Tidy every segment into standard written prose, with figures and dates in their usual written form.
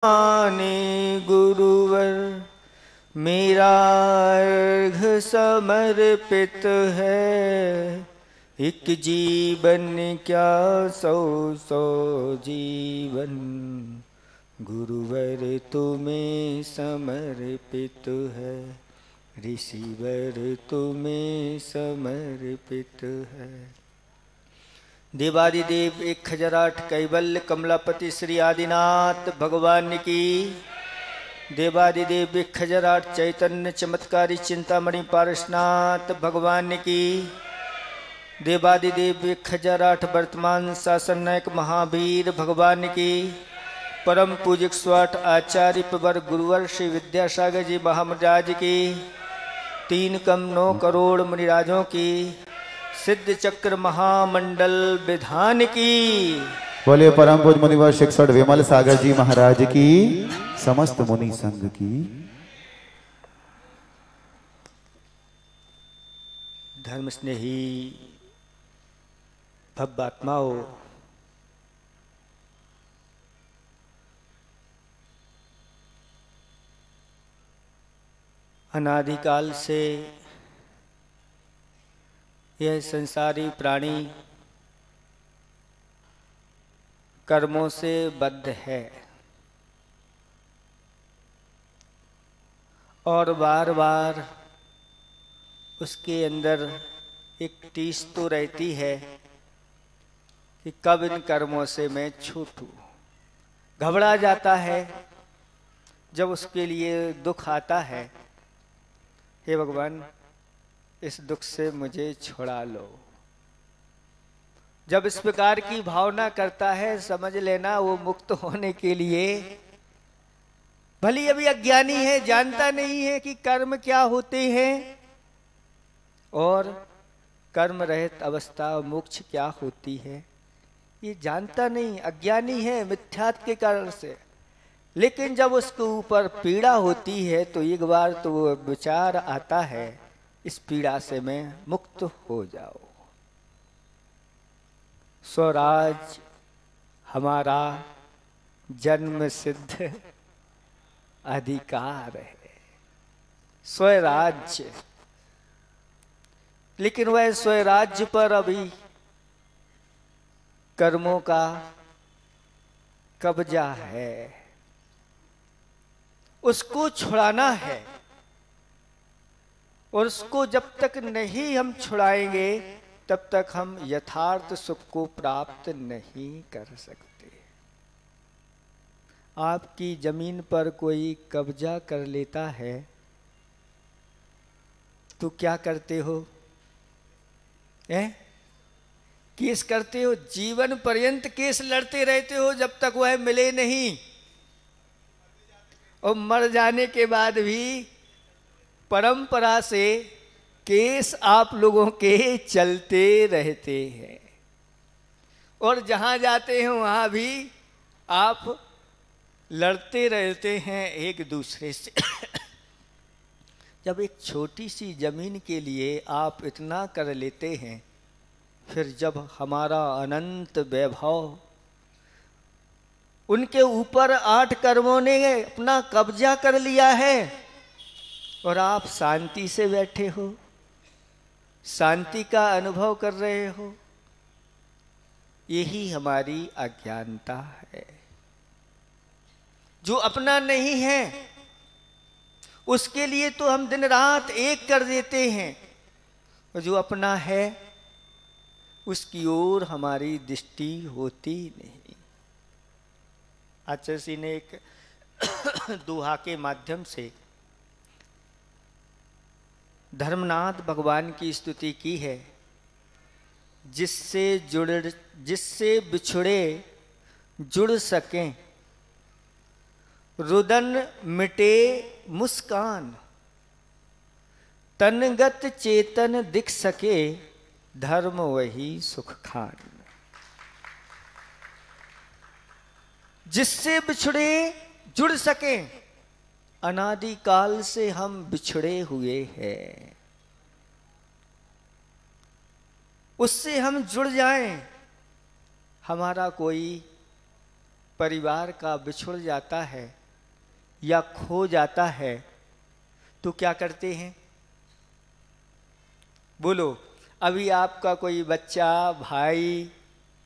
माने गुरुवर मेरा अर्घ समर्पित है। एक जीवन क्या सौ सौ जीवन गुरुवर तुम्हें समर्पित है। ऋषिवर तुम्हें समर्पित है। देवादिदेव 1008 कैवल्य कमलापति श्री आदिनाथ भगवान की। देवादिदेव 1008 चैतन्य चमत्कारी चिंतामणि पारसनाथ भगवान की। देवादिदेव 1008 वर्तमान शासन नायक महावीर भगवान की। परम पूज्य 108 आचार्य प्रवर गुरुवर श्री विद्यासागर जी महाराज की। 3 कम 9 करोड़ मुनिराजों की। सिद्ध चक्र महामंडल विधान की। बोलिए परम पूज्य मुनिवर 61 विमल सागर जी महाराज की। समस्त मुनि संघ की। धर्म स्नेही भव्यात्माओं, अनादिकाल से यह संसारी प्राणी कर्मों से बद्ध है और बार बार उसके अंदर एक टीस तो रहती है कि कब इन कर्मों से मैं छूटूं। घबरा जाता है जब उसके लिए दुख आता है, हे भगवान इस दुख से मुझे छुड़ा लो। जब इस प्रकार की भावना करता है समझ लेना वो मुक्त होने के लिए भली अभी अज्ञानी है, जानता नहीं है कि कर्म क्या होते हैं और कर्म रहित अवस्था मोक्ष क्या होती है। ये जानता नहीं, अज्ञानी है मिथ्यात्व के कारण से। लेकिन जब उसके ऊपर पीड़ा होती है तो एक बार तो वो विचार आता है इस पीड़ा से मैं मुक्त हो जाऊं। स्वराज हमारा जन्म सिद्ध अधिकार है, स्वराज्य। लेकिन वह स्वराज्य पर अभी कर्मों का कब्जा है, उसको छुड़ाना है। और उसको जब तक नहीं हम छुड़ाएंगे तब तक हम यथार्थ सुख को प्राप्त नहीं कर सकते। आपकी जमीन पर कोई कब्जा कर लेता है तो क्या करते हो? केस करते हो, जीवन पर्यंत केस लड़ते रहते हो जब तक वह मिले नहीं। और मर जाने के बाद भी परंपरा से केस आप लोगों के चलते रहते हैं और जहां जाते हैं वहां भी आप लड़ते रहते हैं एक दूसरे से। जब एक छोटी सी जमीन के लिए आप इतना कर लेते हैं, फिर जब हमारा अनंत वैभव उनके ऊपर 8 कर्मों ने अपना कब्जा कर लिया है और आप शांति से बैठे हो, शांति का अनुभव कर रहे हो, यही हमारी अज्ञानता है। जो अपना नहीं है उसके लिए तो हम दिन रात एक कर देते हैं और जो अपना है उसकी ओर हमारी दृष्टि होती नहीं। आचार्य जी ने एक दोहा के माध्यम से धर्मनाथ भगवान की स्तुति की है। जिससे बिछुड़े जुड़ सकें, रुदन मिटे मुस्कान, तनगत चेतन दिख सके, धर्म वही सुख खान। जिससे बिछुड़े जुड़ सकें, अनादिकाल से हम बिछड़े हुए हैं, उससे हम जुड़ जाएं, हमारा कोई परिवार का बिछुड़ जाता है या खो जाता है तो क्या करते हैं? बोलो। अभी आपका कोई बच्चा, भाई,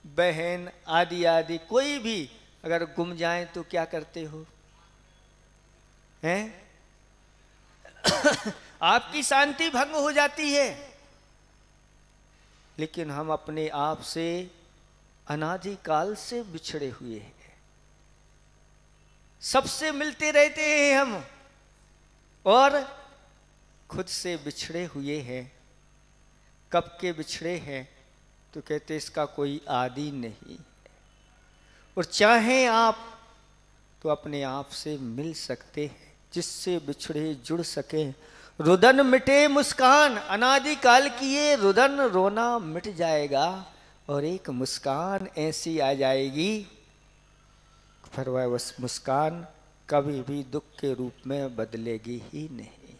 बहन आदि आदि कोई भी अगर गुम जाए तो क्या करते हो? हैं? आपकी शांति भंग हो जाती है। लेकिन हम अपने आप से अनादिकाल से बिछड़े हुए हैं, सबसे मिलते रहते हैं हम और खुद से बिछड़े हुए हैं। कब के बिछड़े हैं? तो कहते इसका कोई आदि नहीं है। और चाहें आप तो अपने आप से मिल सकते हैं, जिससे बिछड़े जुड़ सके। रुदन मिटे मुस्कान, अनादिकाल की ये रुदन रोना मिट जाएगा और एक मुस्कान ऐसी आ जाएगी, फिर वह उस मुस्कान कभी भी दुख के रूप में बदलेगी ही नहीं।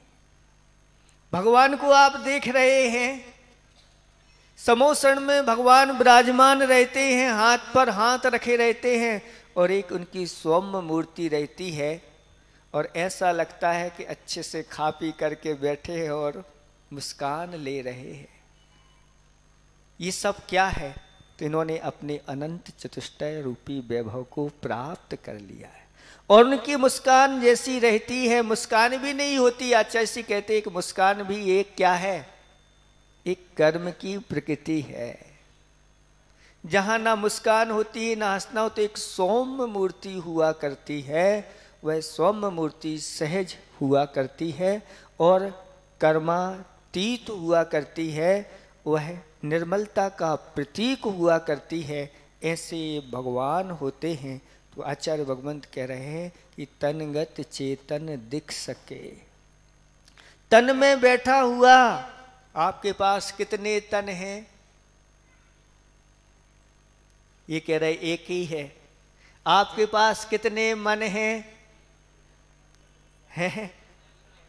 भगवान को आप देख रहे हैं, समोसण में भगवान विराजमान रहते हैं, हाथ पर हाथ रखे रहते हैं और एक उनकी सौम्य मूर्ति रहती है और ऐसा लगता है कि अच्छे से खा पी करके बैठे हैं और मुस्कान ले रहे हैं। ये सब क्या है? तो इन्होंने अपने अनंत चतुष्टय रूपी वैभव को प्राप्त कर लिया है और उनकी मुस्कान जैसी रहती है, मुस्कान भी नहीं होती। आचार्य कहते हैं कि मुस्कान भी एक क्या है? एक कर्म की प्रकृति है। जहां ना मुस्कान होती है ना हंसना होता, एक सौम्य मूर्ति हुआ करती है। वह सौम्य मूर्ति सहज हुआ करती है और कर्मातीत हुआ करती है, वह निर्मलता का प्रतीक हुआ करती है। ऐसे भगवान होते हैं। तो आचार्य भगवंत कह रहे हैं कि तनगत चेतन दिख सके। तन में बैठा हुआ, आपके पास कितने तन हैं? ये कह रहे एक ही है। आपके पास कितने मन हैं?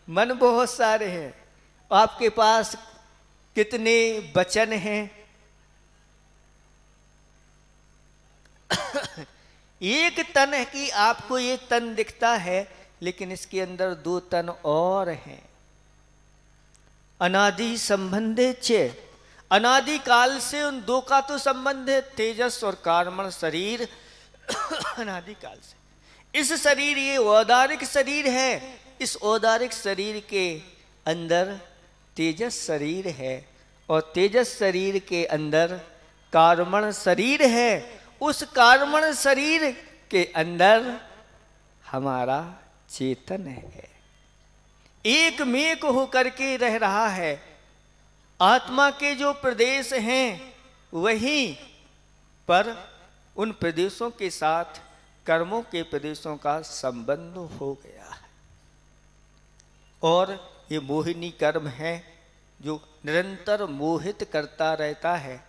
मन बहुत सारे हैं। आपके पास कितने वचन हैं? एक तन है कि आपको एक तन दिखता है, लेकिन इसके अंदर दो तन और हैं। अनादि संबंधे चे, अनादि काल से उन दो का तो संबंध है, तेजस और कार्मण शरीर। अनादि काल से इस शरीर, ये औदारिक शरीर है, इस औदारिक शरीर के अंदर तेजस शरीर है और तेजस शरीर के अंदर कार्मण शरीर है। उस कार्मण शरीर के अंदर हमारा चेतन है, एक मेक होकर के रह रहा है। आत्मा के जो प्रदेश हैं वहीं पर उन प्रदेशों के साथ कर्मों के प्रदेशों का संबंध हो गया है और ये मोहिनी कर्म है जो निरंतर मोहित करता रहता है।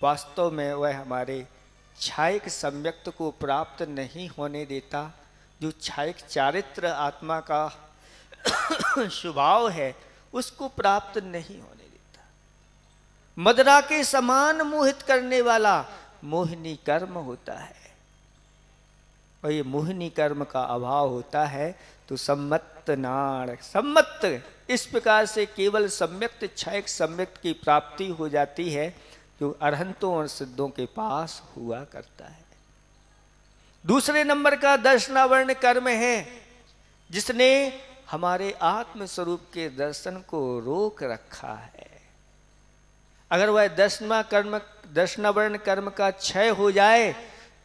वास्तव में वह हमारे छायक सम्यक्त को प्राप्त नहीं होने देता। जो छायक चारित्र आत्मा का स्वभाव है उसको प्राप्त नहीं होने देता। मदरा के समान मोहित करने वाला मोहिनी कर्म होता है और ये मोहिनी कर्म का अभाव होता है तो सम्मत नाड़, सम्मत इस प्रकार से केवल सम्यक्त छायक सम्यक्त की प्राप्ति हो जाती है जो अरहंतों और सिद्धों के पास हुआ करता है। दूसरे नंबर का दर्शनावर्ण कर्म है जिसने हमारे आत्म स्वरूप के दर्शन को रोक रखा है। अगर वह दर्शनावर्ण कर्म का क्षय हो जाए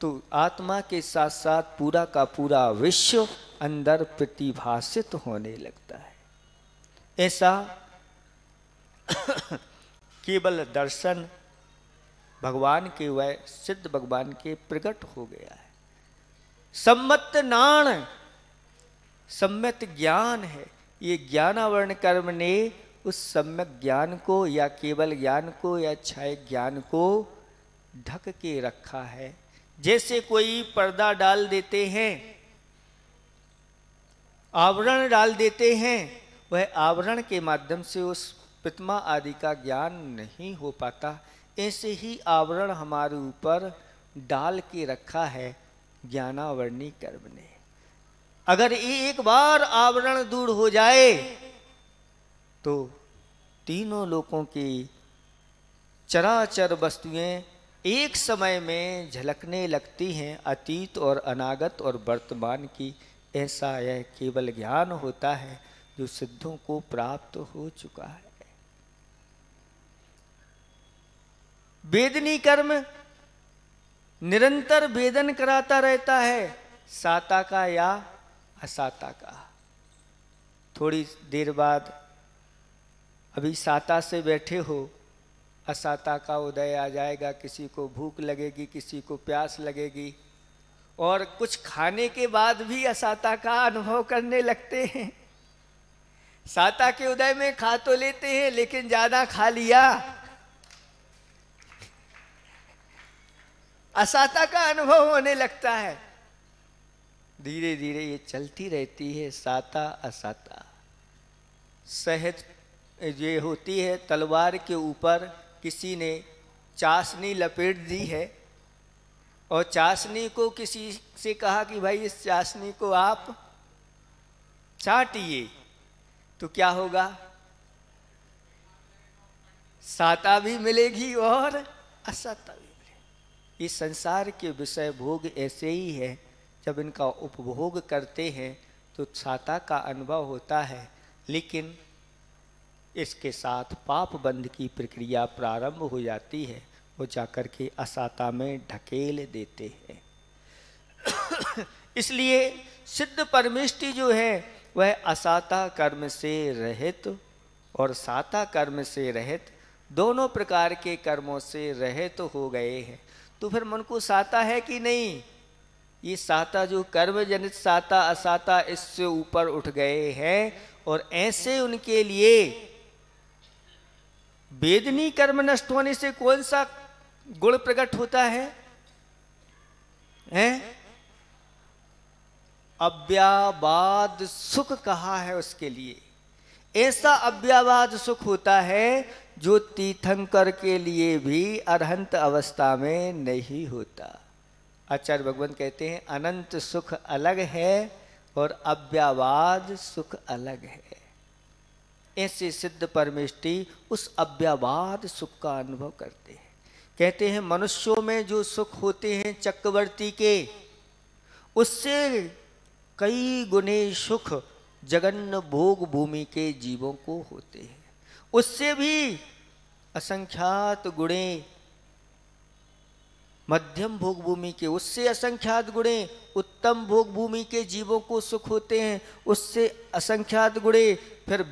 तो आत्मा के साथ साथ पूरा का पूरा विश्व अंदर प्रतिभासित होने लगता है। ऐसा केवल दर्शन भगवान के, वह सिद्ध भगवान के प्रकट हो गया है। सम्मत नाण, सम्यक ज्ञान है। ये ज्ञानावरण कर्म ने उस सम्यक ज्ञान को या केवल ज्ञान को या छाय ज्ञान को ढक के रखा है। जैसे कोई पर्दा डाल देते हैं, आवरण डाल देते हैं, वह आवरण के माध्यम से उस प्रतिमा आदि का ज्ञान नहीं हो पाता। ऐसे ही आवरण हमारे ऊपर डाल के रखा है ज्ञानावरणी कर्म ने। अगर ये एक बार आवरण दूर हो जाए तो तीनों लोकों की चराचर वस्तुएं एक समय में झलकने लगती हैं, अतीत और अनागत और वर्तमान की। ऐसा यह केवल ज्ञान होता है जो सिद्धों को प्राप्त हो चुका है। वेदनी कर्म निरंतर वेदन कराता रहता है, साता का या असाता का। थोड़ी देर बाद अभी साता से बैठे हो, असाता का उदय आ जाएगा। किसी को भूख लगेगी, किसी को प्यास लगेगी, और कुछ खाने के बाद भी असाता का अनुभव करने लगते हैं। साता के उदय में खा तो लेते हैं, लेकिन ज्यादा खा लिया, असाता का अनुभव होने लगता है। धीरे धीरे ये चलती रहती है साता असाता। सहज ये होती है, तलवार के ऊपर किसी ने चाशनी लपेट दी है और चाशनी को किसी से कहा कि भाई इस चाशनी को आप चाटिए, तो क्या होगा? साता भी मिलेगी और असाता भी मिलेगी। इस संसार के विषय भोग ऐसे ही है, जब इनका उपभोग करते हैं तो साता का अनुभव होता है, लेकिन इसके साथ पाप बंध की प्रक्रिया प्रारंभ हो जाती है, वो जाकर के असाता में ढकेल देते हैं। इसलिए सिद्ध परमेष्टि जो है वह असाता कर्म से रहित और साता कर्म से रहित, दोनों प्रकार के कर्मों से रहित हो गए हैं। तो फिर मन को साता है कि नहीं? ये साता जो कर्म जनित साता असाता, इससे ऊपर उठ गए हैं, और ऐसे उनके लिए वेदनी कर्म नष्ट होने से कौन सा गुण प्रकट होता है? अव्यावाद सुख कहा है उसके लिए। ऐसा अव्यावाद सुख होता है जो तीर्थंकर के लिए भी अरहंत अवस्था में नहीं होता। आचार्य भगवान कहते हैं अनंत सुख अलग है और अव्यावाद सुख अलग है। ऐसे सिद्ध परमेष्टि उस अव्यावाद सुख का अनुभव करते हैं। कहते हैं मनुष्यों में जो सुख होते हैं चक्रवर्ती के, उससे कई गुने सुख जगन्न भोग भूमि के जीवों को होते हैं। उससे भी असंख्यात गुणे मध्यम भोग भूमि के, उससे असंख्यात गुणे उत्तम भोग भूमि के जीवों को सुख होते हैं। उससे असंख्यात गुणे फिर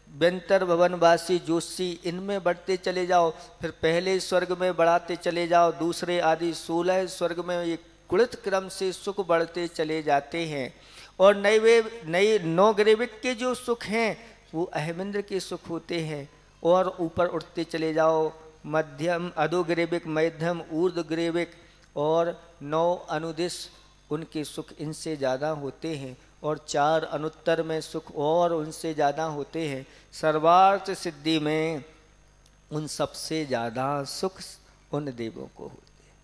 व्यंतर भवनवासी जोशी, इनमें बढ़ते चले जाओ। फिर पहले स्वर्ग में बढ़ाते चले जाओ, दूसरे आदि 16 स्वर्ग में ये कुलित क्रम से सुख बढ़ते चले जाते हैं। और नए 9 ग्रेविक के जो सुख हैं वो अहमिंद्र के सुख होते हैं। और ऊपर उठते चले जाओ, मध्यम अधोग्रेविक, मध्यम ऊर्ध्व ग्रेविक और 9 अनुदिश, उनके सुख इनसे ज़्यादा होते हैं। और 4 अनुत्तर में सुख और उनसे ज़्यादा होते हैं। सर्वार्थ सिद्धि में उन सबसे ज़्यादा सुख उन देवों को होते हैं।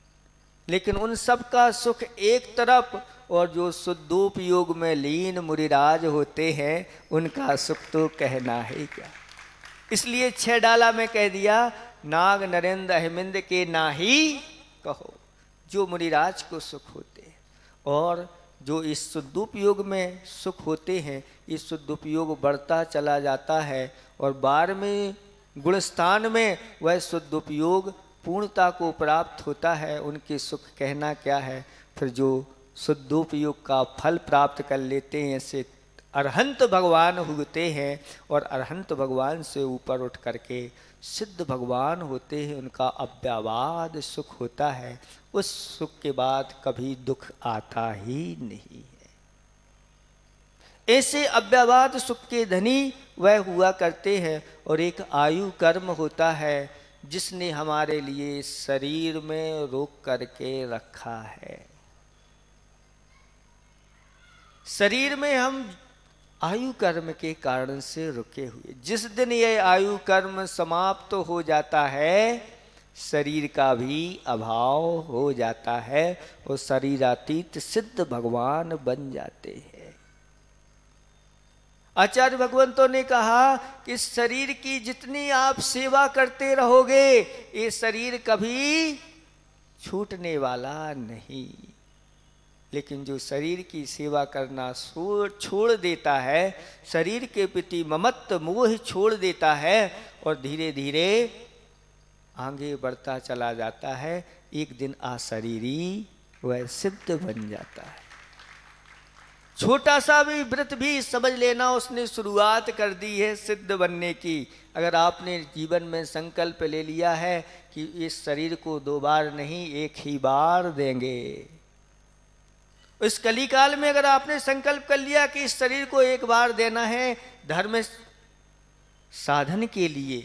लेकिन उन सब का सुख एक तरफ, और जो शुद्धोपयोग में लीन मुनिराज होते हैं उनका सुख तो कहना है क्या। इसलिए 6 डाला में कह दिया, नाग नरेंद्र अहमिंद के नाही कहो। जो मुनिराज को सुख होते हैं और जो इस शुद्धोपयोग में सुख होते हैं, इस शुद्धोपयोग बढ़ता चला जाता है। और 12वें गुणस्थान में वह शुद्धोपयोग पूर्णता को प्राप्त होता है। उनके सुख कहना क्या है। फिर जो शुद्धोपयोग का फल प्राप्त कर लेते हैं, ऐसे अरहंत भगवान होते हैं। और अरहंत भगवान से ऊपर उठ करके सिद्ध भगवान होते हैं। उनका अव्यावाद सुख होता है। उस सुख के बाद कभी दुख आता ही नहीं है। ऐसे अव्यावाद सुख के धनी वह हुआ करते हैं। और एक आयु कर्म होता है जिसने हमारे लिए शरीर में रोक करके रखा है। शरीर में हम आयु कर्म के कारण से रुके हुए, जिस दिन यह आयु कर्म समाप्त हो जाता है शरीर का भी अभाव हो जाता है और शरीरातीत सिद्ध भगवान बन जाते हैं। आचार्य भगवंतों ने कहा कि शरीर की जितनी आप सेवा करते रहोगे ये शरीर कभी छूटने वाला नहीं, लेकिन जो शरीर की सेवा करना छोड़ देता है, शरीर के प्रति ममत्व मोह छोड़ देता है और धीरे धीरे आगे बढ़ता चला जाता है, एक दिन अशरीरी वह सिद्ध बन जाता है। छोटा सा भी व्रत भी समझ लेना उसने शुरुआत कर दी है सिद्ध बनने की। अगर आपने जीवन में संकल्प ले लिया है कि इस शरीर को 2 बार नहीं 1 ही बार देंगे, इस कलिकाल में अगर आपने संकल्प कर लिया कि इस शरीर को 1 बार देना है धर्म साधन के लिए,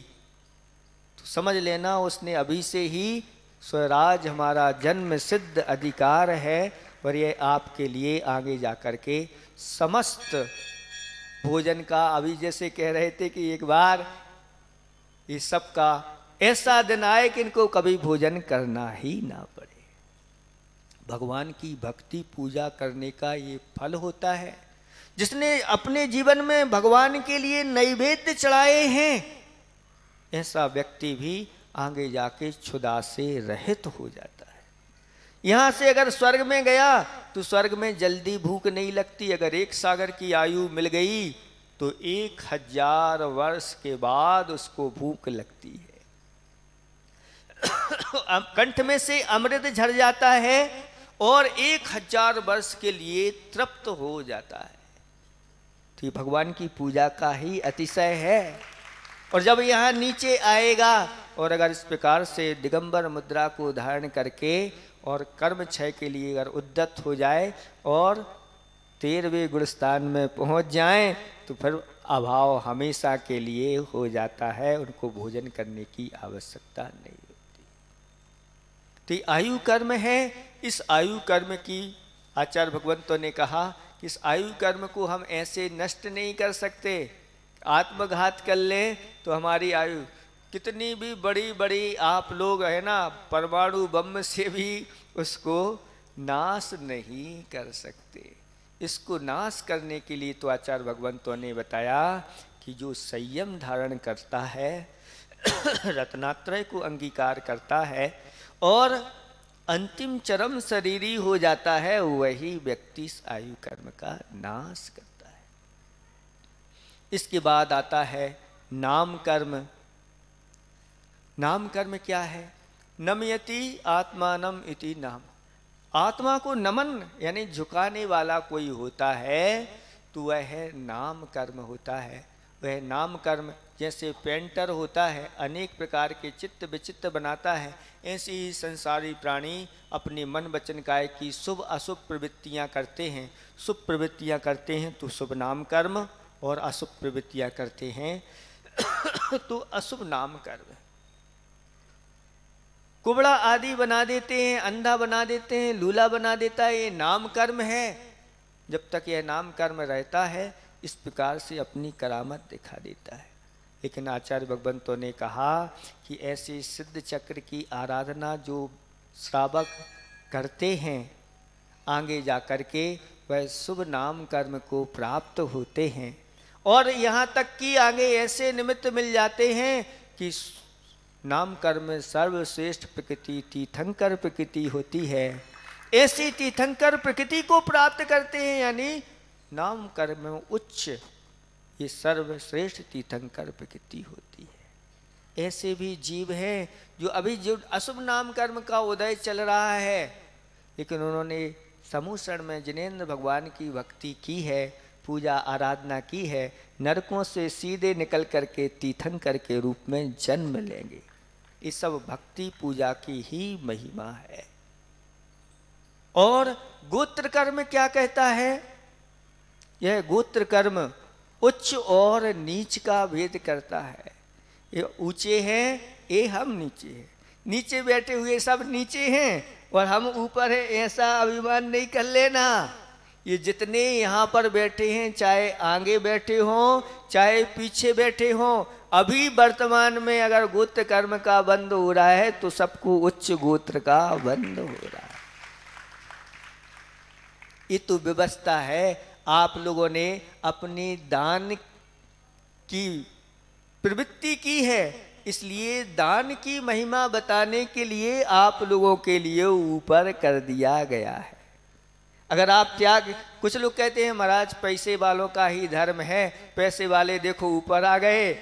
तो समझ लेना उसने अभी से ही स्वराज हमारा जन्म सिद्ध अधिकार है और ये आपके लिए आगे जाकर के समस्त भोजन का, अभी जैसे कह रहे थे कि एक बार ये सब का ऐसा दिन आए कि इनको कभी भोजन करना ही ना पड़े। भगवान की भक्ति पूजा करने का ये फल होता है। जिसने अपने जीवन में भगवान के लिए नैवेद्य चढ़ाए हैं, ऐसा व्यक्ति भी आगे जाके क्षुधा से रहित हो जाता है। यहां से अगर स्वर्ग में गया तो स्वर्ग में जल्दी भूख नहीं लगती। अगर 1 सागर की आयु मिल गई तो 1000 वर्ष के बाद उसको भूख लगती है। कंठ में से अमृत झर जाता है और 1000 वर्ष के लिए तृप्त हो जाता है। तो ये भगवान की पूजा का ही अतिशय है। और जब यहाँ नीचे आएगा और अगर इस प्रकार से दिगंबर मुद्रा को धारण करके और कर्म क्षय के लिए अगर उद्यत हो जाए और 13वें गुणस्थान में पहुँच जाएं तो फिर अभाव हमेशा के लिए हो जाता है, उनको भोजन करने की आवश्यकता नहीं होती। तो ये आयु कर्म है। इस आयु कर्म की आचार्य भगवंतों ने कहा कि इस आयु कर्म को हम ऐसे नष्ट नहीं कर सकते। आत्मघात कर लें तो हमारी आयु कितनी भी बड़ी बड़ी आप लोग है ना परमाणु बम से भी उसको नाश नहीं कर सकते। इसको नाश करने के लिए तो आचार्य भगवंतों ने बताया कि जो संयम धारण करता है रत्नात्रय को अंगीकार करता है और अंतिम चरम शरीरी हो जाता है, वही व्यक्ति इस आयु कर्म का नाश करता है। इसके बाद आता है नाम कर्म। नाम कर्म क्या है? नमयति आत्मानम इति नाम। आत्मा को नमन यानी झुकाने वाला कोई होता है तो वह नाम कर्म होता है। वह नाम कर्म जैसे पेंटर होता है, अनेक प्रकार के चित्त विचित्र बनाता है, ऐसे ही संसारी प्राणी अपने मन वचन काय की शुभ अशुभ प्रवृत्तियां करते हैं। शुभ प्रवृत्तियां करते हैं तो शुभ नाम कर्म और अशुभ प्रवृत्तियां करते हैं तो अशुभ नाम कर्म। कुबड़ा आदि बना देते हैं, अंधा बना देते हैं, लूला बना देता है, ये नाम कर्म है। जब तक यह नाम कर्म रहता है इस प्रकार से अपनी करामत दिखा देता है। लेकिन आचार्य भगवंतों ने कहा कि ऐसे सिद्ध चक्र की आराधना जो श्रावक करते हैं आगे जाकर के वह शुभ नाम कर्म को प्राप्त होते हैं। और यहाँ तक कि आगे ऐसे निमित्त मिल जाते हैं कि नाम कर्म सर्वश्रेष्ठ प्रकृति तीर्थंकर प्रकृति होती है। ऐसी तीर्थंकर प्रकृति को प्राप्त करते हैं, यानी नाम कर्म में उच्च ये सर्वश्रेष्ठ तीर्थंकर प्रकृति होती है। ऐसे भी जीव हैं जो अभी जो अशुभ नाम कर्म का उदय चल रहा है, लेकिन उन्होंने समूसण में जिनेंद्र भगवान की भक्ति की है, पूजा आराधना की है, नरकों से सीधे निकल करके तीर्थंकर के रूप में जन्म लेंगे। ये सब भक्ति पूजा की ही महिमा है। और गोत्र कर्म क्या कहता है? यह गोत्र कर्म उच्च और नीच का भेद करता है। ये ऊंचे हैं, ये हम नीचे हैं। नीचे बैठे हुए सब नीचे हैं और हम ऊपर हैं, ऐसा अभिमान नहीं कर लेना। ये जितने यहाँ पर बैठे हैं, चाहे आगे बैठे हों चाहे पीछे बैठे हों, अभी वर्तमान में अगर गोत्र कर्म का बंद हो रहा है तो सबको उच्च गोत्र का बंद हो रहा है। ये तो व्यवस्था है। आप लोगों ने अपनी दान की प्रवृत्ति की है, इसलिए दान की महिमा बताने के लिए आप लोगों के लिए ऊपर कर दिया गया है। अगर आप त्याग, कुछ लोग कहते हैं महाराज पैसे वालों का ही धर्म है, पैसे वाले देखो ऊपर आ गए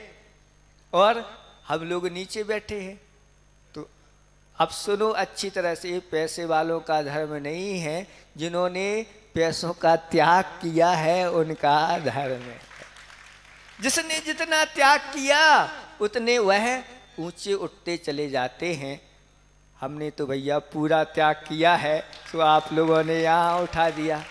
और हम लोग नीचे बैठे हैं। तो अब सुनो अच्छी तरह से, पैसे वालों का धर्म नहीं है, जिन्होंने पैसों का त्याग किया है उनका धर्म है। जिसने जितना त्याग किया उतने वह ऊंचे उठते चले जाते हैं। हमने तो भैया पूरा त्याग किया है, तो आप लोगों ने यहाँ उठा दिया।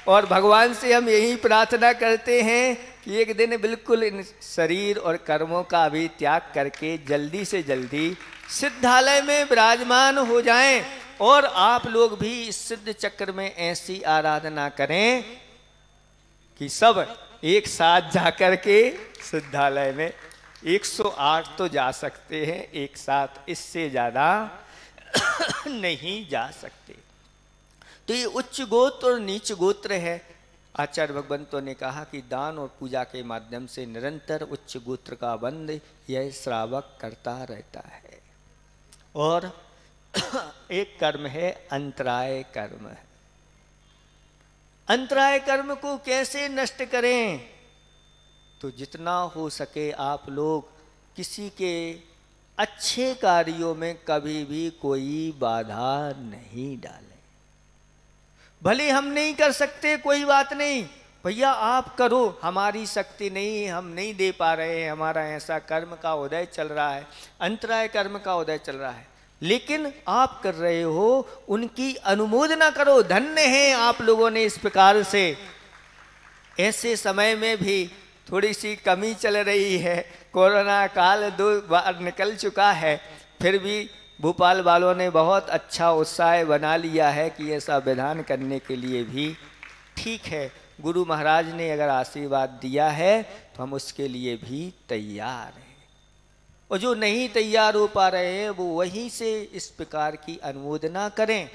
और भगवान से हम यही प्रार्थना करते हैं कि एक दिन बिल्कुल इन शरीर और कर्मों का भी त्याग करके जल्दी से जल्दी सिद्धालय में विराजमान हो जाएं, और आप लोग भी इस सिद्ध चक्र में ऐसी आराधना करें कि सब एक साथ जाकर के सिद्धालय में 108 तो जा सकते हैं एक साथ, इससे ज्यादा नहीं जा सकते। तो ये उच्च गोत्र और नीच गोत्र है। आचार्य भगवंतों ने कहा कि दान और पूजा के माध्यम से निरंतर उच्च गोत्र का बंध यह श्रावक करता रहता है। और एक कर्म है अंतराय कर्म। अंतराय कर्म को कैसे नष्ट करें? तो जितना हो सके आप लोग किसी के अच्छे कार्यों में कभी भी कोई बाधा नहीं डालें। भले हम नहीं कर सकते, कोई बात नहीं भैया आप करो, हमारी शक्ति नहीं है, हम नहीं दे पा रहे हैं, हमारा ऐसा कर्म का उदय चल रहा है, अंतराय कर्म का उदय चल रहा है, लेकिन आप कर रहे हो, उनकी अनुमोदना करो। धन्य है आप लोगों ने इस प्रकार से। ऐसे समय में भी थोड़ी सी कमी चल रही है, कोरोना काल 2 बार निकल चुका है, फिर भी भोपाल वालों ने बहुत अच्छा उत्साह बना लिया है कि ऐसा विधान करने के लिए भी ठीक है। गुरु महाराज ने अगर आशीर्वाद दिया है तो हम उसके लिए भी तैयार हैं। और जो नहीं तैयार हो पा रहे हैं वो वहीं से इस प्रकार की अनुमोदना करें।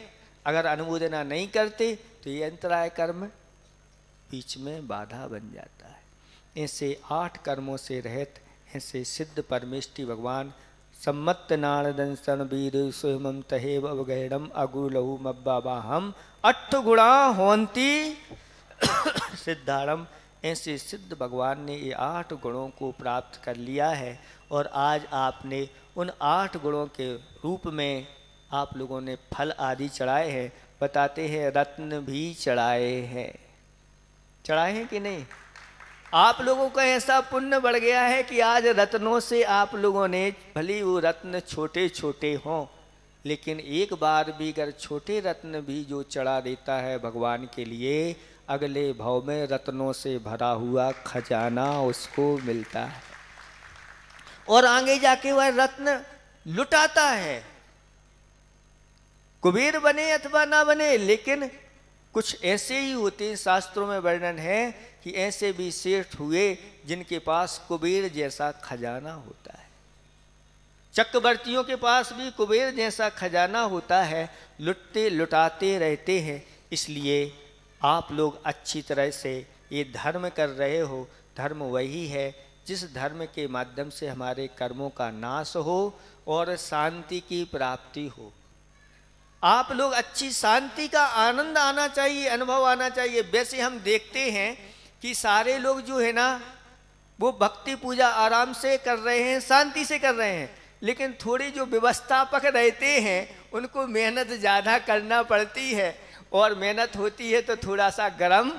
अगर अनुमोदना नहीं करते तो ये अंतराय कर्म बीच में बाधा बन जाता है। ऐसे 8 कर्मों से रहित ऐसे सिद्ध परमेष्टि भगवान सम्मत नारदंसन वीर सुहमम तहेव अवगैरम अगुलहु मब्बाबाहम 8 गुणा होंती सिद्धारम। ऐसे सिद्ध भगवान ने ये 8 गुणों को प्राप्त कर लिया है, और आज आपने उन 8 गुणों के रूप में आप लोगों ने फल आदि चढ़ाए हैं। बताते हैं रत्न भी चढ़ाए हैं। चढ़ाए हैं कि नहीं? आप लोगों का ऐसा पुण्य बढ़ गया है कि आज रत्नों से आप लोगों ने, भले वो रत्न छोटे छोटे हों, लेकिन एक बार भी अगर छोटे रत्न भी जो चढ़ा देता है भगवान के लिए, अगले भाव में रत्नों से भरा हुआ खजाना उसको मिलता है, और आगे जाके वह रत्न लुटाता है। कुबेर बने अथवा ना बने, लेकिन कुछ ऐसे ही होते हैं, शास्त्रों में वर्णन है कि ऐसे भी सेठ हुए जिनके पास कुबेर जैसा खजाना होता है। चक्रवर्तियों के पास भी कुबेर जैसा खजाना होता है, लुटते लुटाते रहते हैं। इसलिए आप लोग अच्छी तरह से ये धर्म कर रहे हो। धर्म वही है जिस धर्म के माध्यम से हमारे कर्मों का नाश हो और शांति की प्राप्ति हो। आप लोग अच्छी शांति का आनंद आना चाहिए, अनुभव आना चाहिए। वैसे हम देखते हैं कि सारे लोग जो है ना, वो भक्ति पूजा आराम से कर रहे हैं, शांति से कर रहे हैं, लेकिन थोड़ी जो व्यवस्थापक रहते हैं उनको मेहनत ज़्यादा करना पड़ती है, और मेहनत होती है तो थोड़ा सा गर्म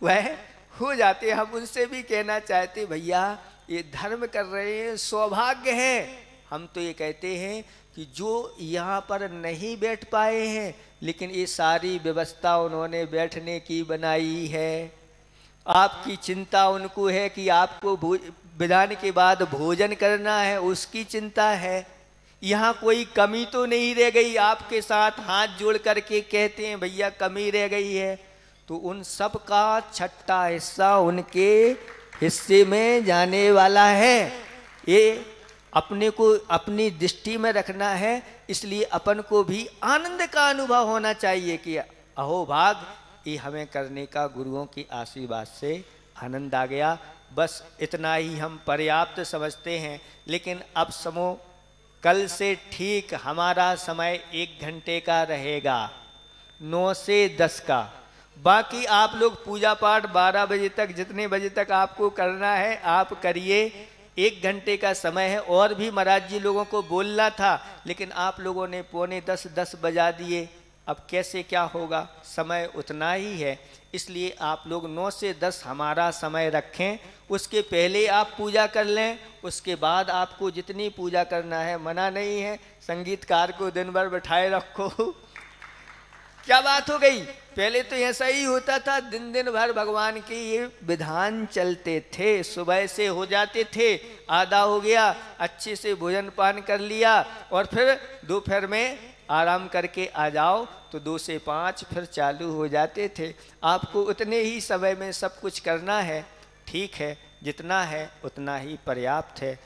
वह हो जाते हैं। हम उनसे भी कहना चाहते भैया ये धर्म कर रहे हैं, सौभाग्य है। हम तो ये कहते हैं कि जो यहाँ पर नहीं बैठ पाए हैं, लेकिन ये सारी व्यवस्था उन्होंने बैठने की बनाई है। आपकी चिंता उनको है कि आपको विधान के बाद भोजन करना है, उसकी चिंता है। यहाँ कोई कमी तो नहीं रह गई, आपके साथ हाथ जोड़ करके कहते हैं भैया कमी रह गई है, तो उन सब का छठा हिस्सा उनके हिस्से में जाने वाला है। ये अपने को अपनी दृष्टि में रखना है। इसलिए अपन को भी आनंद का अनुभव होना चाहिए कि अहो भाग, ये हमें करने का गुरुओं की आशीर्वाद से आनंद आ गया। बस इतना ही हम पर्याप्त समझते हैं। लेकिन अब समो कल से ठीक हमारा समय 1 घंटे का रहेगा, 9 से 10 का। बाकी आप लोग पूजा पाठ 12 बजे तक, जितने बजे तक आपको करना है आप करिए। 1 घंटे का समय है। और भी महाराज जी लोगों को बोलना था, लेकिन आप लोगों ने 9:45-10 बजा दिए। अब कैसे क्या होगा, समय उतना ही है। इसलिए आप लोग 9 से 10 हमारा समय रखें। उसके पहले आप पूजा कर लें, उसके बाद आपको जितनी पूजा करना है, मना नहीं है। संगीतकार को दिन भर बैठाए रखो, क्या बात हो गई। पहले तो ऐसा ही होता था, दिन दिन भर भगवान के ये विधान चलते थे। सुबह से हो जाते थे, आधा हो गया, अच्छे से भोजन पान कर लिया, और फिर दोपहर में आराम करके आ जाओ, तो 2 से 5 फिर चालू हो जाते थे। आपको उतने ही समय में सब कुछ करना है। ठीक है, जितना है उतना ही पर्याप्त है।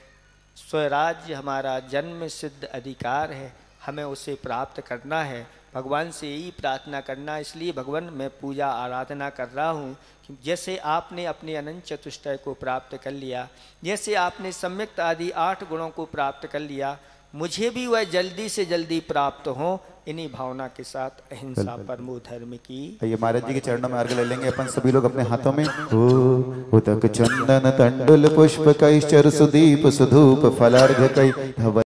स्वराज्य हमारा जन्म सिद्ध अधिकार है, हमें उसे प्राप्त करना है। भगवान से यही प्रार्थना करना। इसलिए भगवान मैं पूजा आराधना कर रहा हूँ कि जैसे आपने अपने अनंत चतुष्टय को प्राप्त कर लिया, जैसे आपने सम्यक्त आदि 8 गुणों को प्राप्त कर लिया, मुझे भी वह जल्दी से जल्दी प्राप्त हो। इन्हीं भावना के साथ अहिंसा परमो धर्म की। ये महाराज जी के चरणों में अर्घ्य ले लेंगे अपन सभी लोग अपने हाथों में। उदक चंदन तंडुल पुष्प कैश्चर सुदीप सुधूप फलार्घ कई